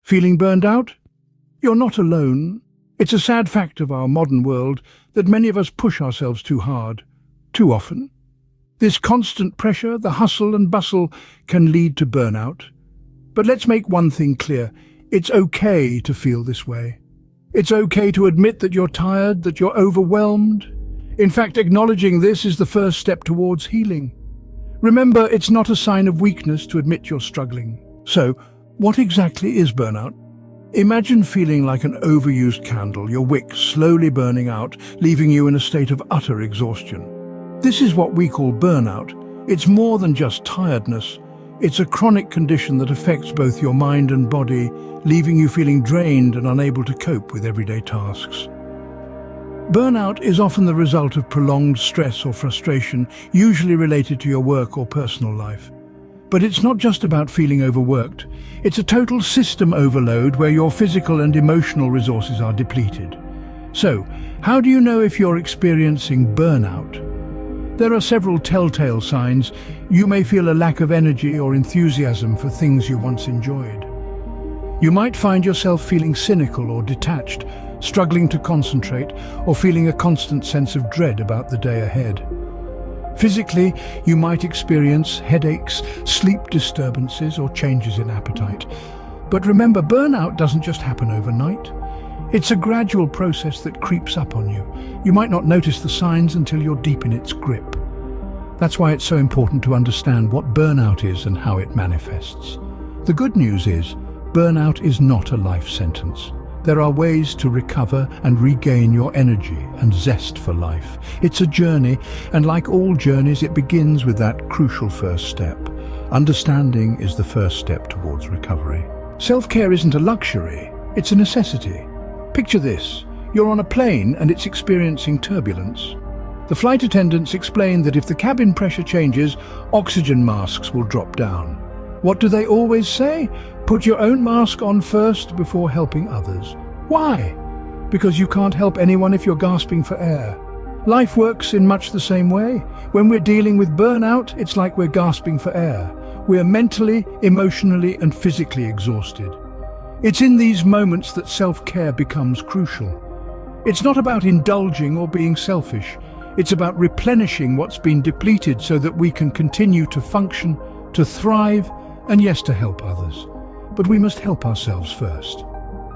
Feeling burned out? You're not alone. It's a sad fact of our modern world that many of us push ourselves too hard, too often. This constant pressure, the hustle and bustle, can lead to burnout. But let's make one thing clear. It's okay to feel this way. It's okay to admit that you're tired, that you're overwhelmed. In fact, acknowledging this is the first step towards healing. Remember, it's not a sign of weakness to admit you're struggling. So, what exactly is burnout? Imagine feeling like an overused candle, your wick slowly burning out, leaving you in a state of utter exhaustion. This is what we call burnout. It's more than just tiredness. It's a chronic condition that affects both your mind and body, leaving you feeling drained and unable to cope with everyday tasks. Burnout is often the result of prolonged stress or frustration, usually related to your work or personal life. But it's not just about feeling overworked. It's a total system overload where your physical and emotional resources are depleted. So, how do you know if you're experiencing burnout? There are several telltale signs. You may feel a lack of energy or enthusiasm for things you once enjoyed. You might find yourself feeling cynical or detached, struggling to concentrate, or feeling a constant sense of dread about the day ahead. Physically, you might experience headaches, sleep disturbances, or changes in appetite. But remember, burnout doesn't just happen overnight. It's a gradual process that creeps up on you. You might not notice the signs until you're deep in its grip. That's why it's so important to understand what burnout is and how it manifests. The good news is, burnout is not a life sentence. There are ways to recover and regain your energy and zest for life. It's a journey, and like all journeys, it begins with that crucial first step. Understanding is the first step towards recovery. Self-care isn't a luxury, it's a necessity. Picture this. You're on a plane and it's experiencing turbulence. The flight attendants explain that if the cabin pressure changes, oxygen masks will drop down. What do they always say? Put your own mask on first before helping others. Why? Because you can't help anyone if you're gasping for air. Life works in much the same way. When we're dealing with burnout, it's like we're gasping for air. We're mentally, emotionally, and physically exhausted. It's in these moments that self-care becomes crucial. It's not about indulging or being selfish. It's about replenishing what's been depleted so that we can continue to function, to thrive, and yes, to help others. But we must help ourselves first.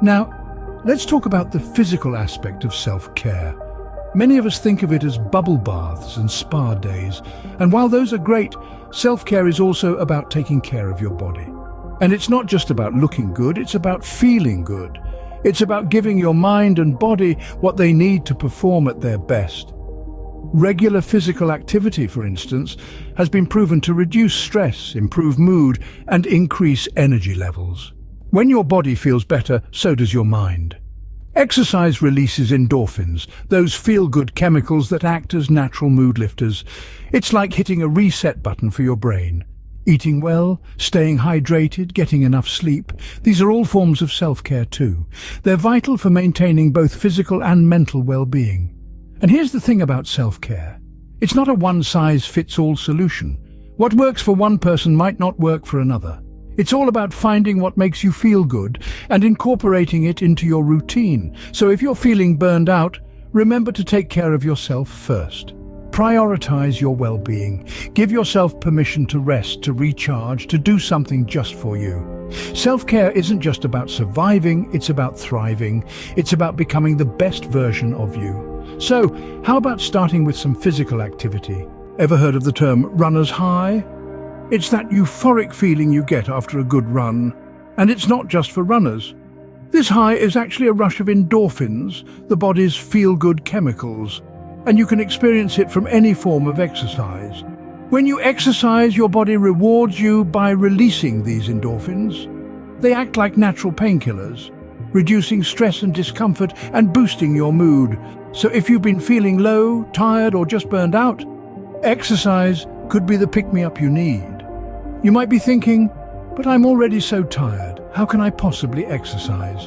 Now, let's talk about the physical aspect of self-care. Many of us think of it as bubble baths and spa days, and while those are great, self-care is also about taking care of your body. And it's not just about looking good, it's about feeling good. It's about giving your mind and body what they need to perform at their best. Regular physical activity, for instance, has been proven to reduce stress, improve mood, and increase energy levels. When your body feels better, so does your mind. Exercise releases endorphins, those feel-good chemicals that act as natural mood lifters. It's like hitting a reset button for your brain. Eating well, staying hydrated, getting enough sleep, these are all forms of self-care too. They're vital for maintaining both physical and mental well-being. And here's the thing about self-care. It's not a one-size-fits-all solution. What works for one person might not work for another. It's all about finding what makes you feel good and incorporating it into your routine. So if you're feeling burned out, remember to take care of yourself first. Prioritize your well-being. Give yourself permission to rest, to recharge, to do something just for you. Self-care isn't just about surviving, it's about thriving. It's about becoming the best version of you. So, how about starting with some physical activity? Ever heard of the term runner's high? It's that euphoric feeling you get after a good run. And it's not just for runners. This high is actually a rush of endorphins, the body's feel-good chemicals. And you can experience it from any form of exercise. When you exercise, your body rewards you by releasing these endorphins. They act like natural painkillers, reducing stress and discomfort and boosting your mood. So if you've been feeling low, tired, or just burned out, exercise could be the pick-me-up you need. You might be thinking, but I'm already so tired. How can I possibly exercise?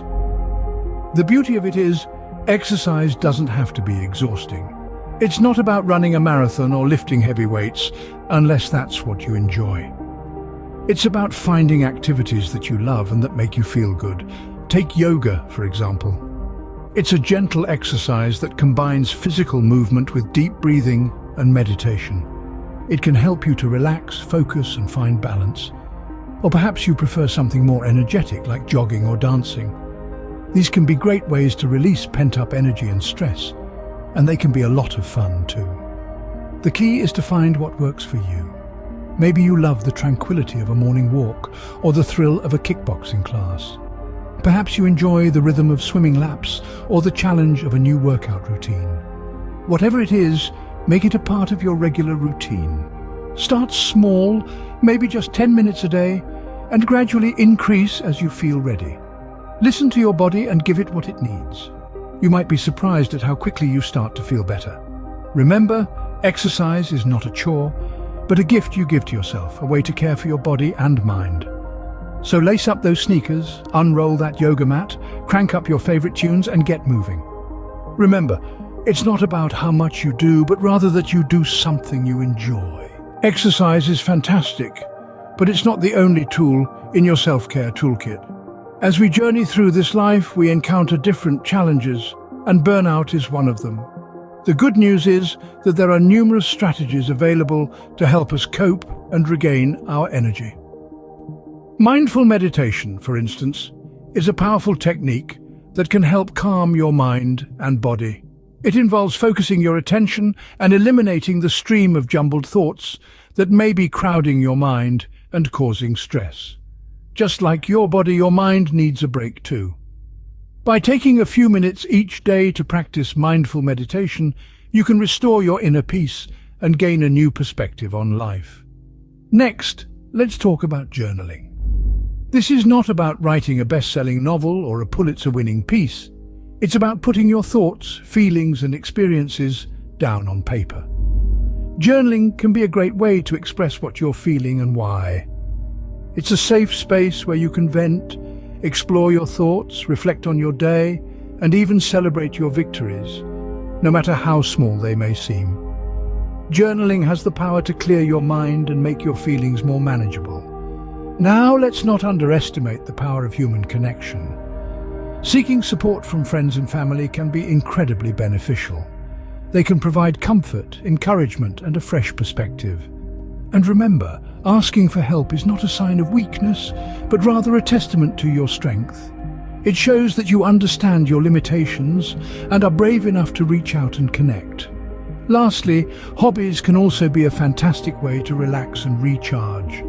The beauty of it is, exercise doesn't have to be exhausting. It's not about running a marathon or lifting heavy weights, unless that's what you enjoy. It's about finding activities that you love and that make you feel good. Take yoga, for example. It's a gentle exercise that combines physical movement with deep breathing and meditation. It can help you to relax, focus, and find balance. Or perhaps you prefer something more energetic, like jogging or dancing. These can be great ways to release pent-up energy and stress, and they can be a lot of fun too. The key is to find what works for you. Maybe you love the tranquility of a morning walk or the thrill of a kickboxing class. Perhaps you enjoy the rhythm of swimming laps or the challenge of a new workout routine. Whatever it is, make it a part of your regular routine. Start small, maybe just 10 minutes a day, and gradually increase as you feel ready. Listen to your body and give it what it needs. You might be surprised at how quickly you start to feel better. Remember, exercise is not a chore, but a gift you give to yourself, a way to care for your body and mind. So lace up those sneakers, unroll that yoga mat, crank up your favorite tunes and get moving. Remember, it's not about how much you do, but rather that you do something you enjoy. Exercise is fantastic, but it's not the only tool in your self-care toolkit. As we journey through this life, we encounter different challenges, and burnout is one of them. The good news is that there are numerous strategies available to help us cope and regain our energy. Mindful meditation, for instance, is a powerful technique that can help calm your mind and body. It involves focusing your attention and eliminating the stream of jumbled thoughts that may be crowding your mind and causing stress. Just like your body, your mind needs a break too. By taking a few minutes each day to practice mindful meditation, you can restore your inner peace and gain a new perspective on life. Next, let's talk about journaling. This is not about writing a best-selling novel or a Pulitzer-winning piece. It's about putting your thoughts, feelings, and experiences down on paper. Journaling can be a great way to express what you're feeling and why. It's a safe space where you can vent, explore your thoughts, reflect on your day, and even celebrate your victories, no matter how small they may seem. Journaling has the power to clear your mind and make your feelings more manageable. Now, let's not underestimate the power of human connection. Seeking support from friends and family can be incredibly beneficial. They can provide comfort, encouragement, and a fresh perspective. And remember, asking for help is not a sign of weakness, but rather a testament to your strength. It shows that you understand your limitations and are brave enough to reach out and connect. Lastly, hobbies can also be a fantastic way to relax and recharge.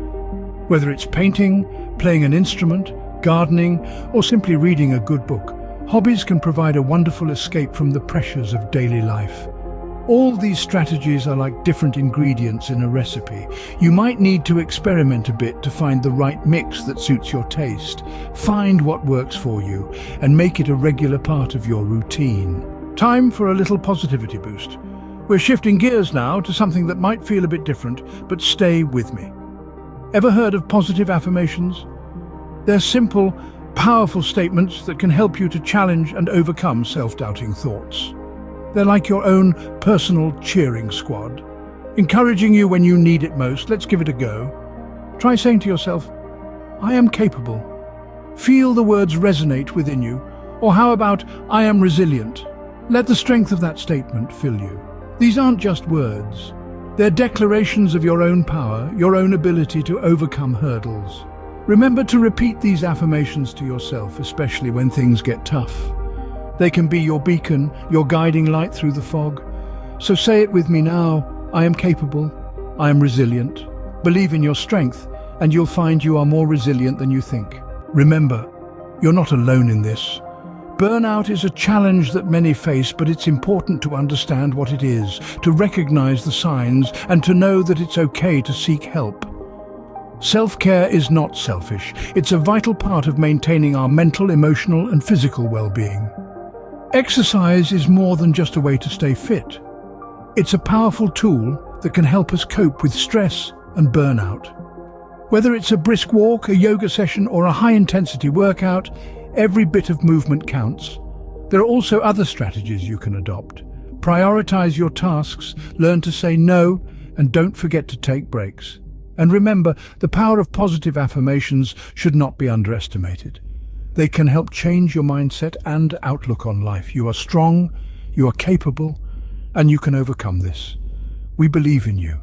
Whether it's painting, playing an instrument, gardening, or simply reading a good book, hobbies can provide a wonderful escape from the pressures of daily life. All these strategies are like different ingredients in a recipe. You might need to experiment a bit to find the right mix that suits your taste. Find what works for you and make it a regular part of your routine. Time for a little positivity boost. We're shifting gears now to something that might feel a bit different, but stay with me. Ever heard of positive affirmations? They're simple, powerful statements that can help you to challenge and overcome self-doubting thoughts. They're like your own personal cheering squad, encouraging you when you need it most. Let's give it a go. Try saying to yourself, "I am capable." Feel the words resonate within you. Or how about, "I am resilient"? Let the strength of that statement fill you. These aren't just words. They're declarations of your own power, your own ability to overcome hurdles. Remember to repeat these affirmations to yourself, especially when things get tough. They can be your beacon, your guiding light through the fog. So say it with me now. I am capable. I am resilient. Believe in your strength, and you'll find you are more resilient than you think. Remember, you're not alone in this. Burnout is a challenge that many face, but it's important to understand what it is, to recognize the signs, and to know that it's okay to seek help. Self-care is not selfish. It's a vital part of maintaining our mental, emotional, and physical well-being. Exercise is more than just a way to stay fit. It's a powerful tool that can help us cope with stress and burnout. Whether it's a brisk walk, a yoga session, or a high-intensity workout, every bit of movement counts. There are also other strategies you can adopt. Prioritize your tasks, learn to say no, and don't forget to take breaks. And remember, the power of positive affirmations should not be underestimated. They can help change your mindset and outlook on life. You are strong, you are capable, and you can overcome this. We believe in you.